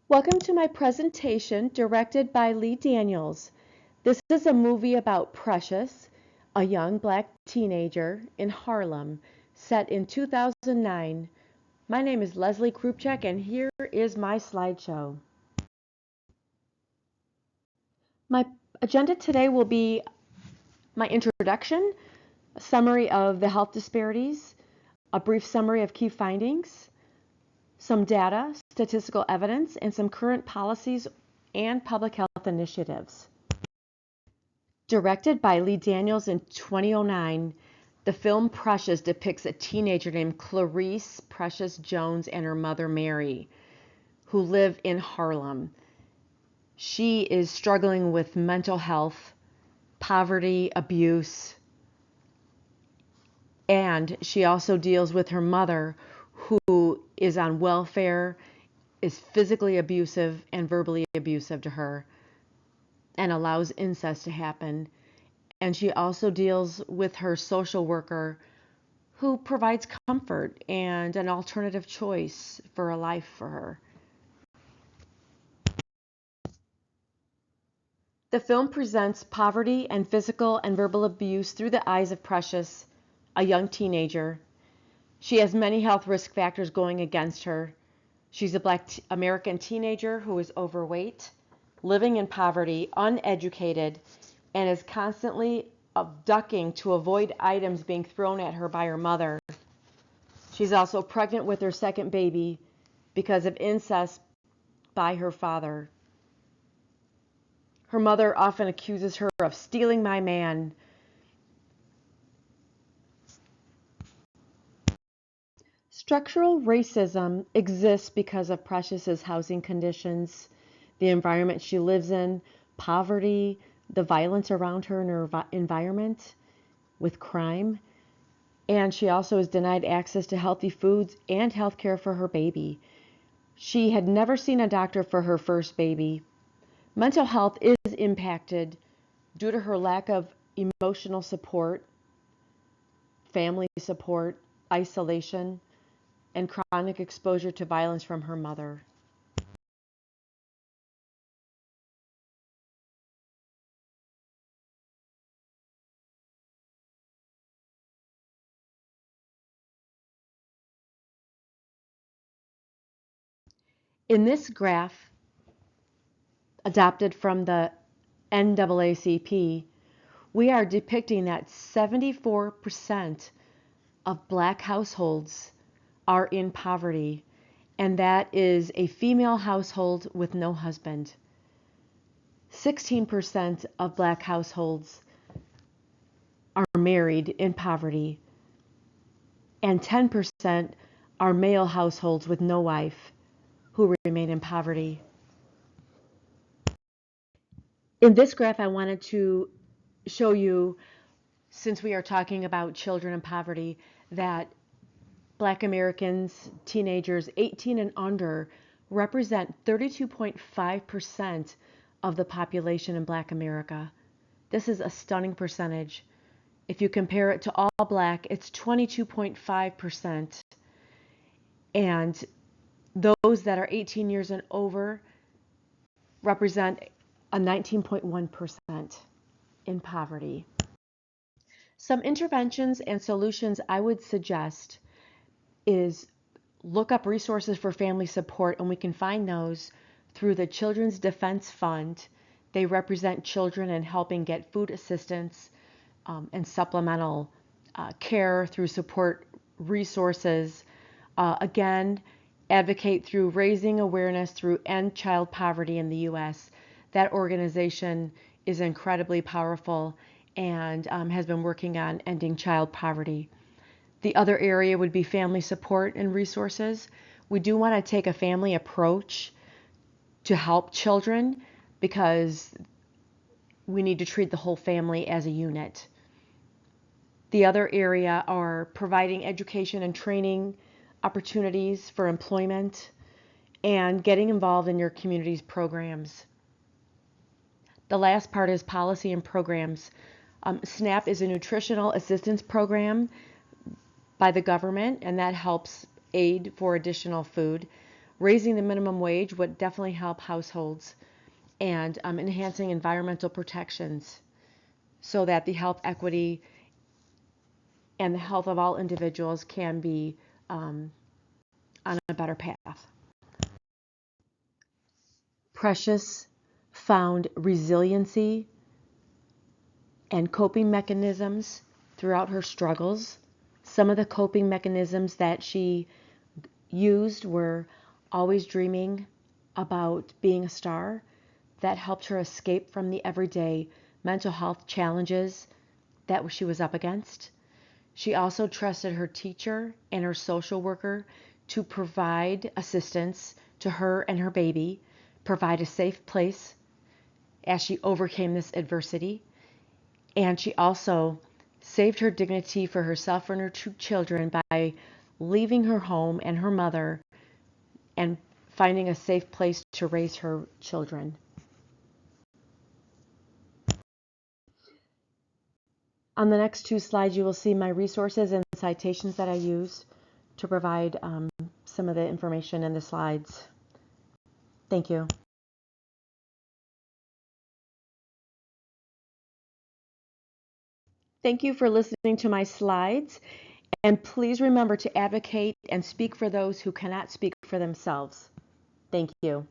Welcome to my presentation directed by Lee Daniels. This is a movie about Precious, a young black teenager in Harlem, set in 2009. My name is Leslie Krupchak and here is my slideshow. My agenda today will be my introduction, a summary of the health disparities, a brief summary of key findings, some data, statistical evidence, and some current policies and public health initiatives. Directed by Lee Daniels in 2009, the film Precious depicts a teenager named Clarice Precious Jones and her mother Mary, who live in Harlem. She is struggling with mental health, poverty, abuse, and she also deals with her mother, who is on welfare, is physically abusive and verbally abusive to her, and allows incest to happen. And she also deals with her social worker, who provides comfort and an alternative choice for a life for her. The film presents poverty and physical and verbal abuse through the eyes of Precious, a young teenager. She has many health risk factors going against her. She's a black American teenager who is overweight, living in poverty, uneducated, and is constantly ducking to avoid items being thrown at her by her mother. She's also pregnant with her second baby because of incest by her father. Her mother often accuses her of stealing my man. Structural racism exists because of Precious's housing conditions, the environment she lives in, poverty, the violence around her in her environment with crime, and she also is denied access to healthy foods and health care for her baby. She had never seen a doctor for her first baby. Mental health is impacted due to her lack of emotional support, family support, isolation, and chronic exposure to violence from her mother. In this graph, adopted from the NAACP, we are depicting that 74% of black households are in poverty, and that is a female household with no husband. 16% of black households are married in poverty, and 10% are male households with no wife who remain in poverty. In this graph, I wanted to show you, since we are talking about children in poverty, that Black Americans, teenagers 18 and under, represent 32.5% of the population in Black America. This is a stunning percentage. If you compare it to all Black, it's 22.5%. And those that are 18 years and over represent a 19.1% in poverty. Some interventions and solutions I would suggest is look up resources for family support, and we can find those through the Children's Defense Fund. They represent children in helping get food assistance and supplemental care through support resources. Again, advocate through raising awareness through End Child Poverty in the U.S. That organization is incredibly powerful and has been working on ending child poverty. The other area would be family support and resources. We do want to take a family approach to help children because we need to treat the whole family as a unit. The other area are providing education and training opportunities for employment and getting involved in your community's programs. The last part is policy and programs. SNAP is a nutritional assistance program by the government, and that helps aid for additional food. Raising the minimum wage would definitely help households, and enhancing environmental protections so that the health equity and the health of all individuals can be on a better path. Precious found resiliency and coping mechanisms throughout her struggles. Some of the coping mechanisms that she used were always dreaming about being a star. That helped her escape from the everyday mental health challenges that she was up against. She also trusted her teacher and her social worker to provide assistance to her and her baby, provide a safe place as she overcame this adversity. And she also saved her dignity for herself and her two children by leaving her home and her mother and finding a safe place to raise her children. On the next two slides, you will see my resources and citations that I use to provide some of the information in the slides. Thank you. Thank you for listening to my slides. And please remember to advocate and speak for those who cannot speak for themselves. Thank you.